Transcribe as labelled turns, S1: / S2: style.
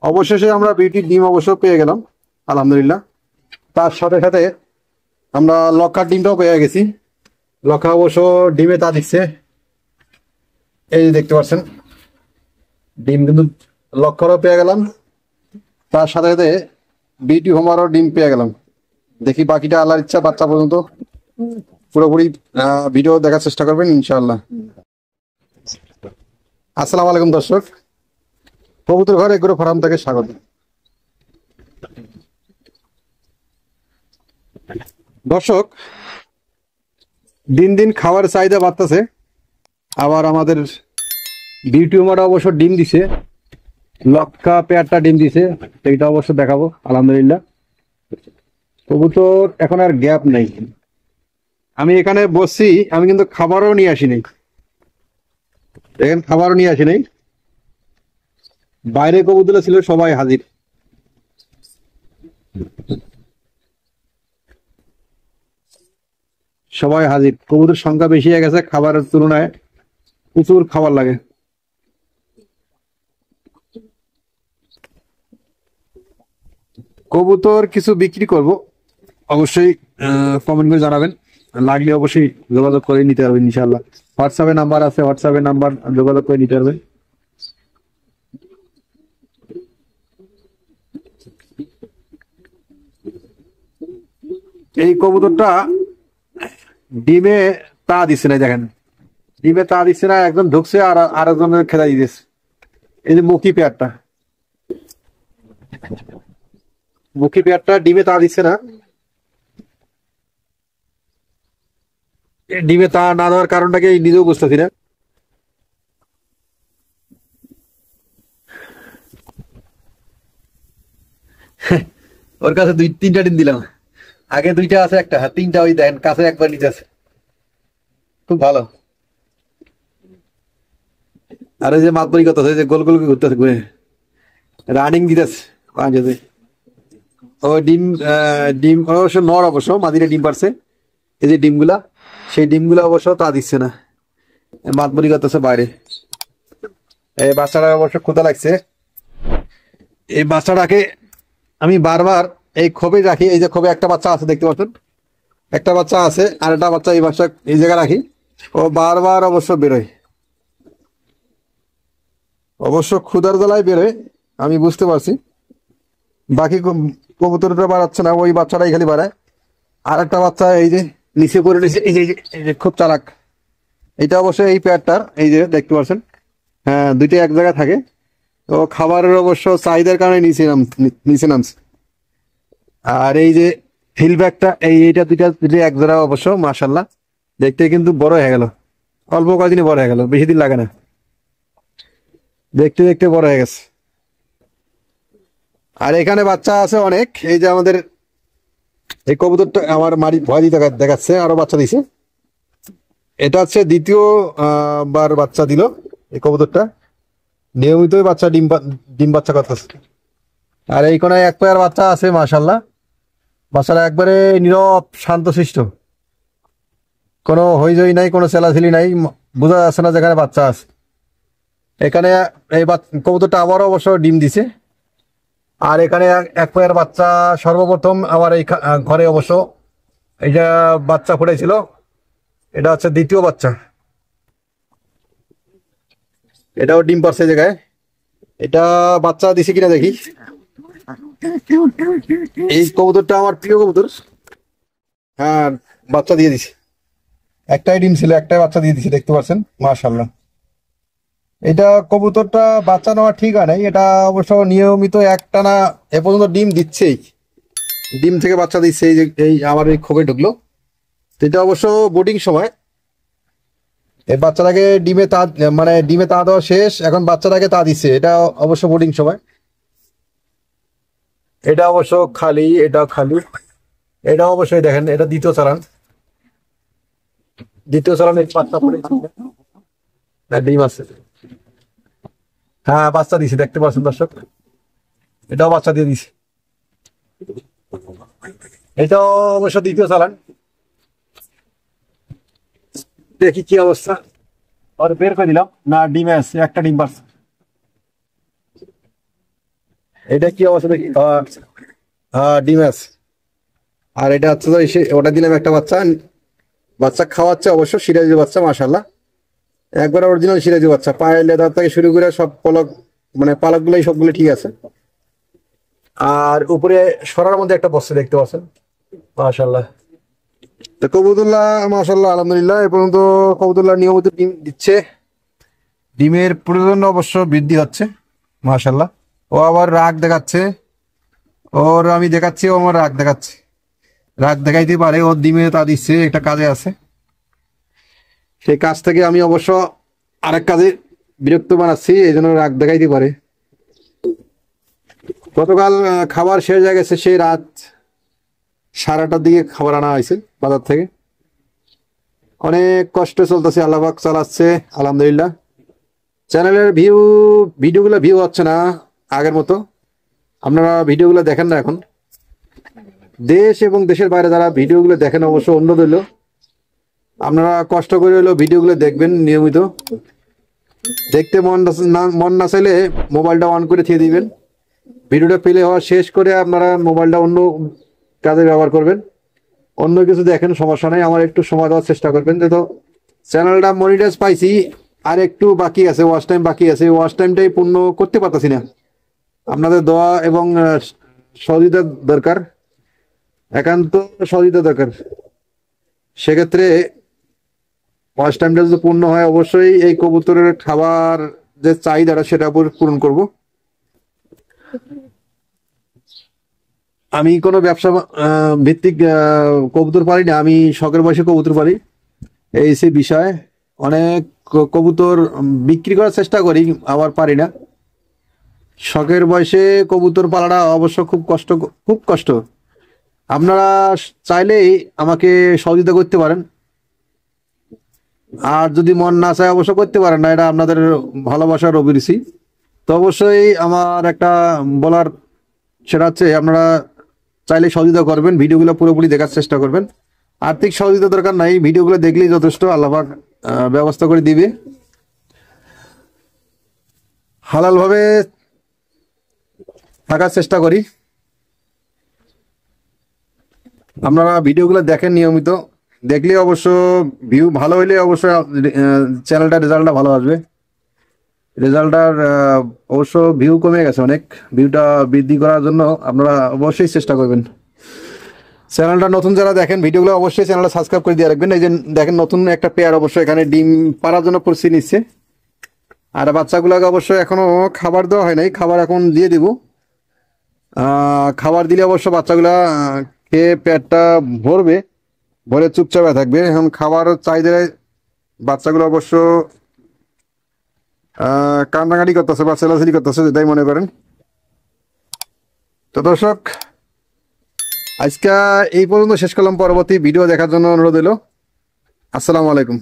S1: অবশেষে আমরা বিউটির ডিম অবশ্য পেয়ে গেলাম, আলহামদুলিল্লাহ। তার সাথে সাথে আমরা লক্ষার ডিমটাও পেয়ে গেছি। লক্ষা অবশ্য ডিমে তা দিচ্ছে, এই যে দেখতে পাচ্ছেন ডিম কিন্তু লক্ষারও পেয়ে গেলাম। তার সাথে সাথে বিউটি হোমারও ডিম পেয়ে গেলাম। দেখি বাকিটা আল্লাহর ইচ্ছা, বাচ্চা পর্যন্ত পুরোপুরি ভিডিও দেখার চেষ্টা করবেন ইনশাআল্লাহ। আসসালামু আলাইকুম দর্শক, কবুতর ঘর এগ্রো ফার্ম থেকে স্বাগত। দর্শক, দিন দিন খাওয়ার চাহিদা বাড়তেছে। আবার আমাদের বিউটি হোমার অবশ্য ডিম দিছে, লক্ষা পেয়ারটা ডিম দিছে, এইটা অবশ্য দেখাবো আলহামদুলিল্লাহ। কবুতর এখন আর গ্যাপ নেই। আমি এখানে বসছি, আমি কিন্তু খাবারও নিয়ে আসি নাই, দেখেন খাবারও নিয়ে আসি নাই। বাইরে কবুতর ছিল সবাই হাজির। সবাই হাজির, কবুতর সংখ্যা বেশি হয়ে গেছে, খাবারের তুলনায় প্রচুর খাবার লাগে। কবুতর কিছু বিক্রি করব, অবশ্যই কমেন্ট করে জানাবেন। লাগলে অবশ্যই যোগাযোগ করে নিতে পারবেন ইনশাআল্লাহ। হোয়াটসঅ্যাপে নাম্বার আছে, হোয়াটসঅ্যাপে নাম্বার যোগাযোগ করে নিতে পারবেন। এই কবুতরটা ডিমে তা দিচ্ছে না, দেখেন ডিমে তা দিচ্ছে না, একদম ঢুকছে আর আরেকজনের খেলা দিতেছে। এই যে মুখী পেয়ারটা ডিমে তা দিচ্ছে না। ডিমে তা না দেওয়ার কারণটাকে নিজেও বুঝতেছি না। ওর কাছে তিনটা ডিম দিলাম, আগে দুইটা আছে, একটা তিনটা, ওই দেখেন কাছে একবার নিতে আছে, খুব ভালো। আর ওই যে মাতবরি করতেছে, যে গোল গোল ঘুরতেছে, ঘুরে রানিং দিতেছে। ও ডিম ডিম অবশ্য নর, অবশ্য মাদিরে ডিম পারছে। এই যে ডিমগুলা, সেই ডিমগুলা অবশ্য তা দিচ্ছে না, মাতবরি করতেছে বাইরে। এই বাচ্চাটা অবশ্য ক্ষুধা লাগছে। এই বাচ্চাটাকে আমি বারবার এই খোপে রাখি। এই যে খোপে একটা বাচ্চা আছে দেখতে পাচ্ছেন, একটা বাচ্চা আছে, আর একটা বাচ্চা এই বাচ্চা এই জায়গায় রাখি। ও বারবার অবশ্য বেরোয়, অবশ্য ক্ষুধার জ্বালায় বেরোয়, আমি বুঝতে পারছি। বাকি কবুতরটা বাড়াচ্ছে না, ওই বাচ্চাটাই খালি বাড়ায়। আর একটা বাচ্চা এই যে নিচে পড়ে নিচে, এই যে খুব চালাক। এটা অবশ্যই এই পেয়ারটার, এই যে দেখতে পাচ্ছেন, হ্যাঁ দুইটা এক জায়গায় থাকে। তো খাবারের অবশ্য চাহিদার কারণে নিচে নামছে। আর এই যে ফিলব্যাকটা, এইটা দুইটা দুইটা এক জোড়া অবশ্য মাশাল্লাহ, দেখতে কিন্তু বড় হয়ে গেল, অল্প কয়েকদিনে বড় হয়ে গেল, বেশি দিন লাগে না, দেখতে দেখতে বড় হয়ে গেছে। আর এখানে বাচ্চা আছে অনেক। এই যে আমাদের এই কবুতরটা আমার মারি ভয় দিতে দেখাচ্ছে, আরো বাচ্চা দিছে। এটা হচ্ছে দ্বিতীয় বার বাচ্চা দিল এই কবুতরটা, নিয়মিতই বাচ্চা ডিম বাচ্চা করতেছে। আর এই কোনায় এক পেয়ার বাচ্চা আছে মাশাল্লাহ, বাচ্চারা একবারে নীরব শান্তশিষ্ট, কোনো হইচই নাই, কোনো চেলাচিলি নাই, বোঝা যাচ্ছে না যেখানে বাচ্চা আছে। এখানে এই কবুতরটা আবারও অবশ্য ডিম দিছে। আর এখানে এক পেয়ার বাচ্চা সর্বপ্রথম আমার এই ঘরে অবশ্য এইটা বাচ্চা ফুটেছিল, এটা হচ্ছে দ্বিতীয় বাচ্চা, এটাও ডিম পারছে জায়গায়। এটা বাচ্চা দিছে কিনা দেখি। এই কবুতরটা আমার প্রিয় কবুতর, হ্যাঁ বাচ্চা দিয়ে দিছে, একটাই ডিম ছিল, একটাই বাচ্চা দিয়ে দিছে, দেখতে পাচ্ছেন মাশাআল্লাহ। এটা কবুতরটা বাচ্চা নেওয়া ঠিক হয় নাই, এটা অবশ্য নিয়মিত একটানা এ পর্যন্ত ডিম দিচ্ছেই, ডিম থেকে বাচ্চা দিচ্ছে। এই যে এই আমার এই খোপে ঢুকলো, এটা অবশ্য বোর্ডিং সময়। এই বাচ্চাটাকে ডিমে তা দেওয়া শেষ, এখন বাচ্চাটাকে তা দিচ্ছে, এটা অবশ্য বোর্ডিং সময়। এটা অবশ্য খালি, এটা খালি। এটা অবশ্যই দেখেন, এটা দ্বিতীয় চালান, এই বাচ্চা পড়ে ডিম আছে, হ্যাঁ বাচ্চা দিছে, দেখতে পাচ্ছেন দর্শক, এটাও বাচ্চা দিয়ে দিছে। এটাও অবশ্য দ্বিতীয় চালান। দেখি কি অবস্থা, আর বের করে দিলাম না, ডিমে আছে, একটা ডিম পারছে। এটা কি অবস্থা দেখি? ডিম আছে। আর এটা হচ্ছে তো ওটা দিলাম একটা বাচ্চা, বাচ্চা খাওয়াচ্ছে অবশ্য, সিরাজি বাচ্চা মাশাল্লাহ, একবার অরিজিনাল সিরাজি বাচ্চা, পায়ের লেদার থেকে শুরু করে সব পলক, মানে পালক গুলাই সবগুলো ঠিক আছে। আর উপরে সরার মধ্যে একটা বস্তা দেখতে পাচ্ছেন মাশাল্লাহ। তো কবুতরুল্লাহ মাশাল্লাহ আলহামদুলিল্লাহ এ পর্যন্ত কবুতরুল্লাহ নিয়মিত ডিম দিচ্ছে, ডিমের প্রয়োজন অবশ্য বৃদ্ধি হচ্ছে মাশাল্লাহ। ও আবার রাগ দেখাচ্ছে, ওর আমি দেখাচ্ছি, ও আমার রাগ দেখাচ্ছে, রাগ দেখাইতে পারে, ওর ডিমে তা দিচ্ছে, একটা কাজে আছে, সেই কাজ থেকে আমি অবশ্য আরেক কাজে বিরক্ত বানাচ্ছি, এই জন্য রাগ দেখাইতে পারে। গতকাল খাবার শেষ হয়ে গেছে, সেই রাত 8:30টার দিকে খাবার আনা হয়েছে বাজার থেকে। অনেক কষ্টে চলতেছে, আল্লাহ পাক চালাচ্ছে আলহামদুলিল্লাহ। চ্যানেলের ভিডিওগুলো ভিউ হচ্ছে না আগের মতো, আপনারা ভিডিওগুলো দেখেন না এখন। দেশ এবং দেশের বাইরে যারা ভিডিওগুলো দেখেন অবশ্য অন্য দিল, আপনারা কষ্ট করে হলেও ভিডিওগুলো দেখবেন নিয়মিত। দেখতে মন না চাইলে মোবাইলটা অন করে দিয়ে দিবেন, ভিডিওটা প্লে হওয়া শেষ করে আপনারা মোবাইলটা অন্য কাজে ব্যবহার করবেন, অন্য কিছু দেখেন সমস্যা নেই, আমার একটু সময় দেওয়ার চেষ্টা করবেন। যেহেতু চ্যানেলটা মনিটাইজ পাইছি, আর একটু বাকি আছে, ওয়াচ টাইম বাকি আছে, ওয়াচ টাইমটাই পূর্ণ করতে পারতেছি না। আপনাদের দোয়া এবং সহযোগিতা দরকার, একান্ত সহযোগিতা দরকার। সেক্ষেত্রে ওয়াচ টাইমটা যদি পূর্ণ হয়, অবশ্যই এই কবুতরের খাবার যে চাহিদাটা সেটা পূরণ করব। আমি কোনো ব্যবসা ভিত্তিক কবুতর পালি না, আমি শখের বয়সে কবুতর পালি, এই সেই বিষয়। অনেক কবুতর বিক্রি করার চেষ্টা করি, আবার পারি না। শখের বয়সে কবুতর পালাটা অবশ্য খুব কষ্ট, খুব কষ্ট। আপনারা চাইলেই আমাকে সহযোগিতা করতে পারেন, আর যদি মন না চায় অবশ্য করতে পারেন না, এটা আপনাদের ভালোবাসার অভিরুচি। তো অবশ্যই আমার একটা বলার সেটা হচ্ছে, আপনারা চাইলে সহযোগিতা করবেন, ভিডিওগুলো পুরোপুরি দেখার চেষ্টা করবেন। আর্থিক সহযোগিতা দরকার নাই, ভিডিওগুলো দেখলেই যথেষ্ট, আল্লাহ পাক ব্যবস্থা করে দিবে। হালালভাবে থাকার চেষ্টা করি, আপনারা ভিডিওগুলো দেখেন নিয়মিত, দেখলে অবশ্য ভিউ ভালো হইলে অবশ্য চ্যানেলটা রেজাল্টটা ভালো আসবে। রেজাল্টটার অবশ্য ভিউ কমে গেছে অনেক, ভিউটা বৃদ্ধি করার জন্য আপনারা অবশ্যই চেষ্টা করবেন। চ্যানেলটা নতুন যারা দেখেন ভিডিওগুলো অবশ্যই চ্যানেলটা সাবস্ক্রাইব করে দিয়ে রাখবেন। এই যে দেখেন নতুন একটা পেয়ার অবশ্যই এখানে ডিম পাড়ার জন্য প্রস্তুতি নিচ্ছে, আর বাচ্চাগুলোকে অবশ্যই এখনো খাবার দেওয়া হয় নাই, খাবার এখন দিয়ে দিব। খাবার দিলে অবশ্য বাচ্চাগুলা খেয়ে পেটটা ভরবে, ভরে চুপচাপ থাকবে। এখন খাবার চাহিদায় বাচ্চাগুলো অবশ্য কান্নাকাটি করতেছে বা চেলাচেলি করতেছে, যেটাই মনে করেন। তো দর্শক আজকে এই পর্যন্ত শেষ করলাম, পরবর্তী ভিডিও দেখার জন্য অনুরোধ হলো। আসসালামু আলাইকুম।